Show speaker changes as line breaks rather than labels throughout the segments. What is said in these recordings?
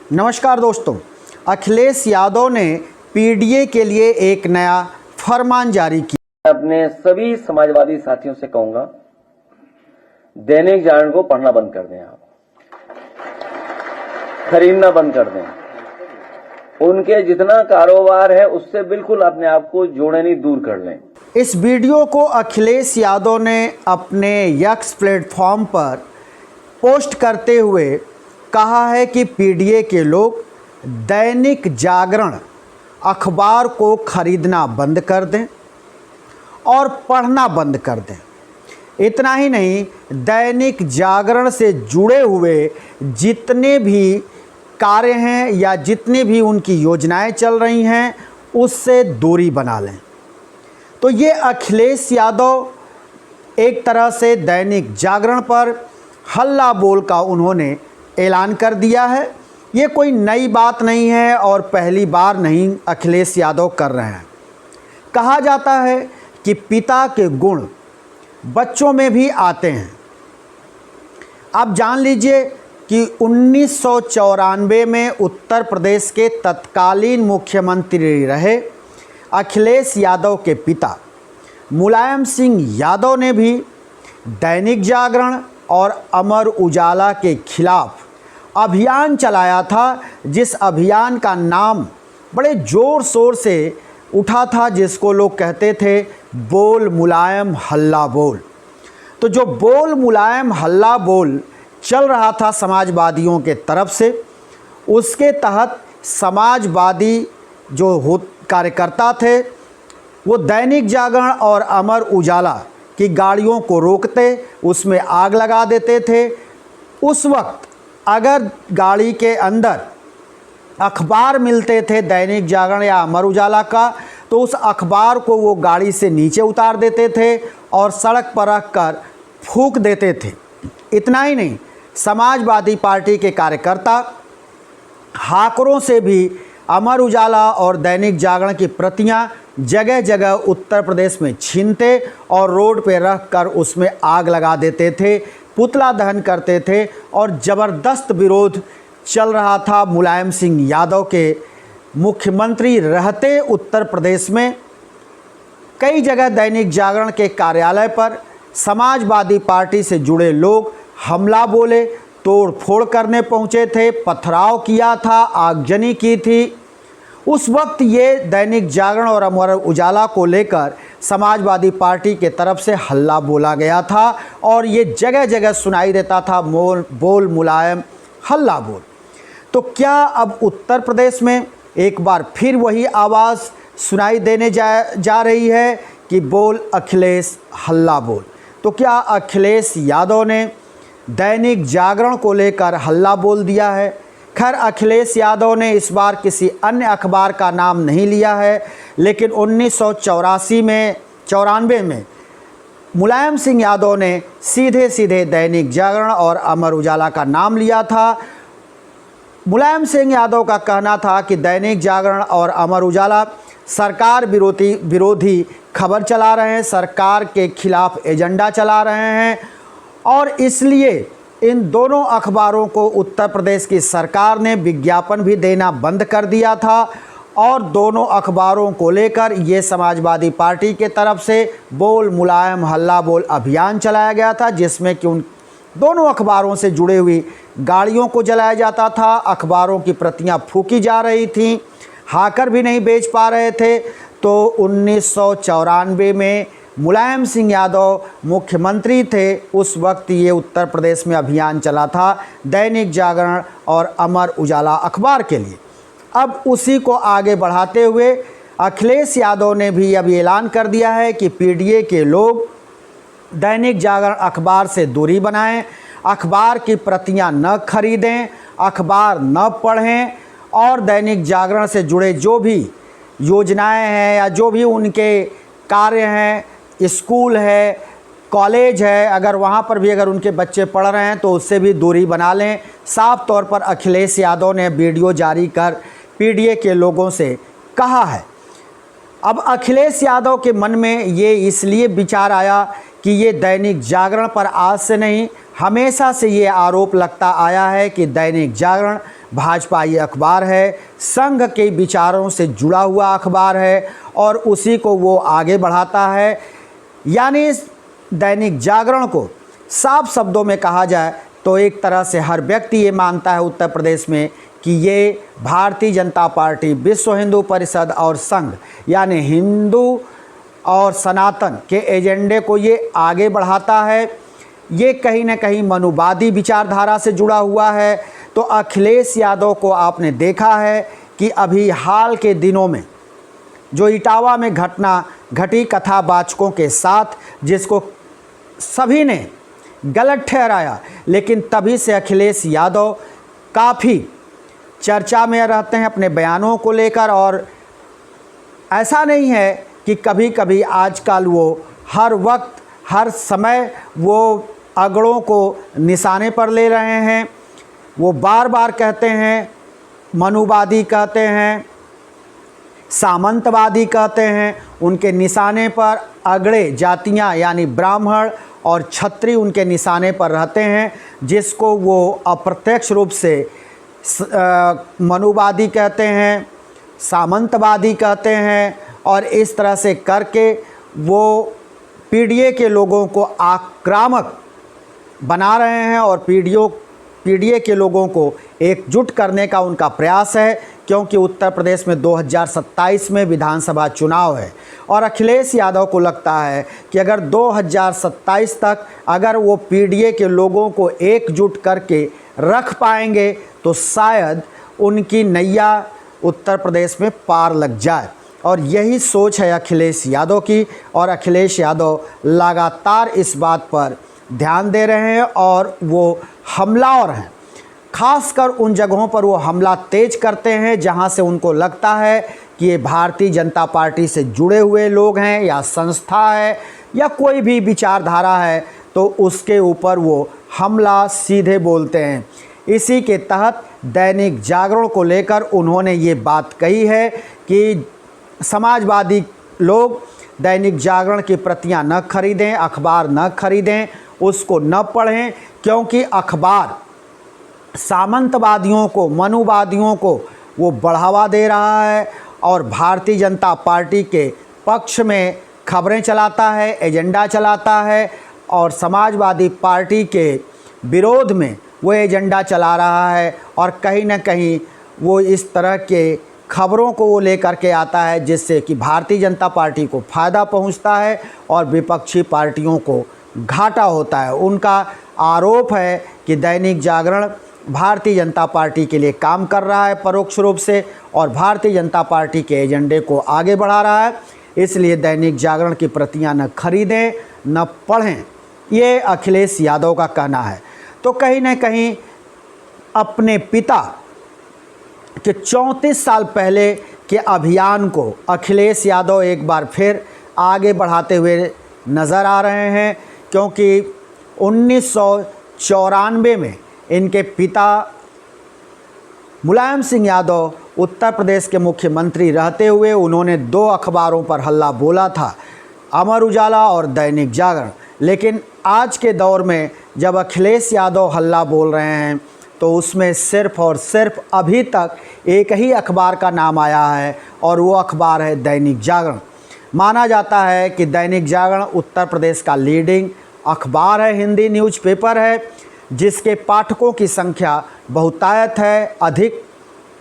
नमस्कार दोस्तों, अखिलेश यादव ने पीडीए के लिए एक नया फरमान जारी किया।
अपने सभी समाजवादी साथियों से कहूंगा, दैनिक जागरण को पढ़ना बंद कर दें, आप खरीदना बंद कर दें। उनके जितना कारोबार है उससे बिल्कुल अपने आप को जोड़े नहीं, दूर कर लें।
इस वीडियो को अखिलेश यादव ने अपने एक्स प्लेटफॉर्म पर पोस्ट करते हुए कहा है कि पीडीए के लोग दैनिक जागरण अखबार को खरीदना बंद कर दें और पढ़ना बंद कर दें। इतना ही नहीं, दैनिक जागरण से जुड़े हुए जितने भी कार्य हैं या जितनी भी उनकी योजनाएं चल रही हैं उससे दूरी बना लें। तो ये अखिलेश यादव एक तरह से दैनिक जागरण पर हल्ला बोल का उन्होंने ऐलान कर दिया है। ये कोई नई बात नहीं है और पहली बार नहीं अखिलेश यादव कर रहे हैं। कहा जाता है कि पिता के गुण बच्चों में भी आते हैं। आप जान लीजिए कि 1994 में उत्तर प्रदेश के तत्कालीन मुख्यमंत्री रहे अखिलेश यादव के पिता मुलायम सिंह यादव ने भी दैनिक जागरण और अमर उजाला के खिलाफ अभियान चलाया था, जिस अभियान का नाम बड़े ज़ोर शोर से उठा था, जिसको लोग कहते थे बोल मुलायम हल्ला बोल। तो जो बोल मुलायम हल्ला बोल चल रहा था समाजवादियों के तरफ से, उसके तहत समाजवादी जो कार्यकर्ता थे वो दैनिक जागरण और अमर उजाला की गाड़ियों को रोकते, उसमें आग लगा देते थे। उस वक्त अगर गाड़ी के अंदर अखबार मिलते थे दैनिक जागरण या अमर उजाला का, तो उस अखबार को वो गाड़ी से नीचे उतार देते थे और सड़क पर रख कर फूंक देते थे। इतना ही नहीं, समाजवादी पार्टी के कार्यकर्ता हाकरों से भी अमर उजाला और दैनिक जागरण की प्रतियां जगह जगह उत्तर प्रदेश में छीनते और रोड पे रख कर उसमें आग लगा देते थे, पुतला दहन करते थे और ज़बरदस्त विरोध चल रहा था मुलायम सिंह यादव के मुख्यमंत्री रहते उत्तर प्रदेश में। कई जगह दैनिक जागरण के कार्यालय पर समाजवादी पार्टी से जुड़े लोग हमला बोले, तोड़ फोड़ करने पहुंचे थे, पथराव किया था, आगजनी की थी। उस वक्त ये दैनिक जागरण और अमर उजाला को लेकर समाजवादी पार्टी के तरफ से हल्ला बोला गया था और ये जगह जगह सुनाई देता था बोल मुलायम हल्ला बोल। तो क्या अब उत्तर प्रदेश में एक बार फिर वही आवाज़ सुनाई देने जा रही है कि बोल अखिलेश हल्ला बोल? तो क्या अखिलेश यादव ने दैनिक जागरण को लेकर हल्ला बोल दिया है? खैर, अखिलेश यादव ने इस बार किसी अन्य अखबार का नाम नहीं लिया है, लेकिन 1994 में मुलायम सिंह यादव ने सीधे सीधे दैनिक जागरण और अमर उजाला का नाम लिया था। मुलायम सिंह यादव का कहना था कि दैनिक जागरण और अमर उजाला सरकार विरोधी खबर चला रहे हैं, सरकार के खिलाफ एजेंडा चला रहे हैं और इसलिए इन दोनों अखबारों को उत्तर प्रदेश की सरकार ने विज्ञापन भी देना बंद कर दिया था और दोनों अखबारों को लेकर ये समाजवादी पार्टी के तरफ से बोल मुलायम हल्ला बोल अभियान चलाया गया था, जिसमें कि उन दोनों अखबारों से जुड़ी हुई गाड़ियों को जलाया जाता था, अखबारों की प्रतियां फूकी जा रही थीं, हाकर भी नहीं बेच पा रहे थे। तो 1994 में मुलायम सिंह यादव मुख्यमंत्री थे, उस वक्त ये उत्तर प्रदेश में अभियान चला था दैनिक जागरण और अमर उजाला अखबार के लिए। अब उसी को आगे बढ़ाते हुए अखिलेश यादव ने भी अब ऐलान कर दिया है कि पीडीए के लोग दैनिक जागरण अखबार से दूरी बनाएं, अखबार की प्रतियां न खरीदें, अखबार न पढ़ें और दैनिक जागरण से जुड़े जो भी योजनाएं हैं या जो भी उनके कार्य हैं, स्कूल है, कॉलेज है, अगर वहाँ पर भी अगर उनके बच्चे पढ़ रहे हैं तो उससे भी दूरी बना लें। साफ तौर पर अखिलेश यादव ने वीडियो जारी कर पीडीए के लोगों से कहा है। अब अखिलेश यादव के मन में ये इसलिए विचार आया कि ये दैनिक जागरण पर आज से नहीं, हमेशा से ये आरोप लगता आया है कि दैनिक जागरण भाजपा ये अखबार है, संघ के विचारों से जुड़ा हुआ अखबार है और उसी को वो आगे बढ़ाता है। यानी दैनिक जागरण को साफ शब्दों में कहा जाए तो एक तरह से हर व्यक्ति ये मानता है उत्तर प्रदेश में कि ये भारतीय जनता पार्टी, विश्व हिंदू परिषद और संघ यानी हिंदू और सनातन के एजेंडे को ये आगे बढ़ाता है। ये कहीं ना कहीं मनुवादी विचारधारा से जुड़ा हुआ है। तो अखिलेश यादव को आपने देखा है कि अभी हाल के दिनों में जो इटावा में घटना घटी कथावाचकों के साथ, जिसको सभी ने गलत ठहराया, लेकिन तभी से अखिलेश यादव काफ़ी चर्चा में रहते हैं अपने बयानों को लेकर। और ऐसा नहीं है कि कभी कभी आजकल वो हर वक्त हर समय वो अगड़ों को निशाने पर ले रहे हैं। वो बार बार कहते हैं, मनुवादी कहते हैं, सामंतवादी कहते हैं, उनके निशाने पर अगड़े जातियां यानी ब्राह्मण और क्षत्रिय उनके निशाने पर रहते हैं, जिसको वो अप्रत्यक्ष रूप से मनुवादी कहते हैं, सामंतवादी कहते हैं। और इस तरह से करके वो पीडीए के लोगों को आक्रामक बना रहे हैं और पीडीए के लोगों को एकजुट करने का उनका प्रयास है, क्योंकि उत्तर प्रदेश में 2027 में विधानसभा चुनाव है। और अखिलेश यादव को लगता है कि अगर 2027 तक अगर वो पीडीए के लोगों को एकजुट करके रख पाएंगे तो शायद उनकी नैया उत्तर प्रदेश में पार लग जाए। और यही सोच है अखिलेश यादव की, और अखिलेश यादव लगातार इस बात पर ध्यान दे रहे हैं और वो हमलावर हैं। खासकर उन जगहों पर वो हमला तेज करते हैं जहां से उनको लगता है कि ये भारतीय जनता पार्टी से जुड़े हुए लोग हैं या संस्था है या कोई भी विचारधारा है, तो उसके ऊपर वो हमला सीधे बोलते हैं। इसी के तहत दैनिक जागरण को लेकर उन्होंने ये बात कही है कि समाजवादी लोग दैनिक जागरण की प्रतियां न खरीदें, अखबार न खरीदें, उसको न पढ़ें, क्योंकि अखबार सामंतवादियों को, मनुवादियों को वो बढ़ावा दे रहा है और भारतीय जनता पार्टी के पक्ष में खबरें चलाता है, एजेंडा चलाता है, और समाजवादी पार्टी के विरोध में वो एजेंडा चला रहा है। और कहीं ना कहीं वो इस तरह के खबरों को वो लेकर के आता है जिससे कि भारतीय जनता पार्टी को फ़ायदा पहुंचता है और विपक्षी पार्टियों को घाटा होता है। उनका आरोप है कि दैनिक जागरण भारतीय जनता पार्टी के लिए काम कर रहा है परोक्ष रूप से, और भारतीय जनता पार्टी के एजेंडे को आगे बढ़ा रहा है। इसलिए दैनिक जागरण की प्रतियां न खरीदें न पढ़ें, ये अखिलेश यादव का कहना है। तो कहीं न कहीं अपने पिता के 34 साल पहले के अभियान को अखिलेश यादव एक बार फिर आगे बढ़ाते हुए नज़र आ रहे हैं, क्योंकि 1994 में इनके पिता मुलायम सिंह यादव उत्तर प्रदेश के मुख्यमंत्री रहते हुए उन्होंने 2 अखबारों पर हल्ला बोला था, अमर उजाला और दैनिक जागरण। लेकिन आज के दौर में जब अखिलेश यादव हल्ला बोल रहे हैं तो उसमें सिर्फ़ और सिर्फ अभी तक एक ही अखबार का नाम आया है, और वो अखबार है दैनिक जागरण। माना जाता है कि दैनिक जागरण उत्तर प्रदेश का लीडिंग अखबार है, हिंदी न्यूज़पेपर है, जिसके पाठकों की संख्या बहुतायत है, अधिक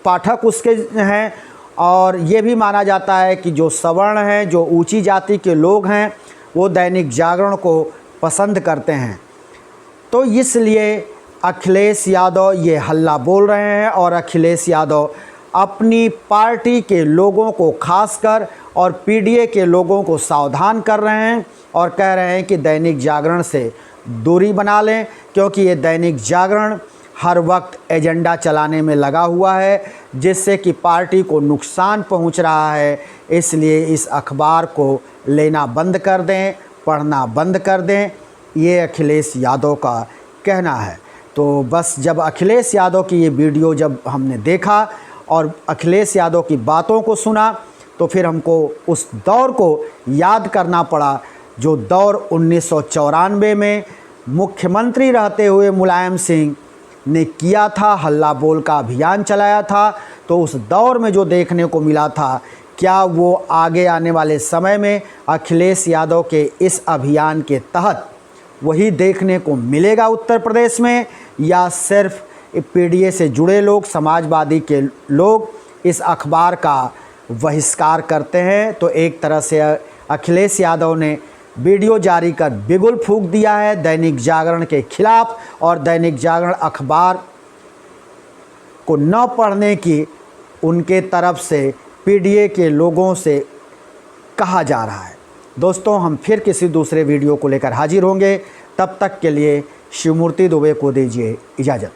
पाठक उसके हैं। और ये भी माना जाता है कि जो सवर्ण हैं, जो ऊंची जाति के लोग हैं, वो दैनिक जागरण को पसंद करते हैं। तो इसलिए अखिलेश यादव ये हल्ला बोल रहे हैं, और अखिलेश यादव अपनी पार्टी के लोगों को खासकर और पीडीए के लोगों को सावधान कर रहे हैं और कह रहे हैं कि दैनिक जागरण से दूरी बना लें, क्योंकि ये दैनिक जागरण हर वक्त एजेंडा चलाने में लगा हुआ है जिससे कि पार्टी को नुकसान पहुंच रहा है। इसलिए इस अखबार को लेना बंद कर दें, पढ़ना बंद कर दें, ये अखिलेश यादव का कहना है। तो बस जब अखिलेश यादव की ये वीडियो जब हमने देखा और अखिलेश यादव की बातों को सुना, तो फिर हमको उस दौर को याद करना पड़ा जो दौर 1994 में मुख्यमंत्री रहते हुए मुलायम सिंह ने किया था, हल्ला बोल का अभियान चलाया था, तो उस दौर में जो देखने को मिला था, क्या वो आगे आने वाले समय में अखिलेश यादव के इस अभियान के तहत वही देखने को मिलेगा उत्तर प्रदेश में, या सिर्फ पीडीए से जुड़े लोग, समाजवादी के लोग इस अखबार का बहिष्कार करते हैं? तो एक तरह से अखिलेश यादव ने वीडियो जारी कर बिगुल फूंक दिया है दैनिक जागरण के खिलाफ, और दैनिक जागरण अखबार को न पढ़ने की उनके तरफ से पीडीए के लोगों से कहा जा रहा है। दोस्तों, हम फिर किसी दूसरे वीडियो को लेकर हाजिर होंगे। तब तक के लिए शिवमूर्ति दुबे को दीजिए इजाज़त।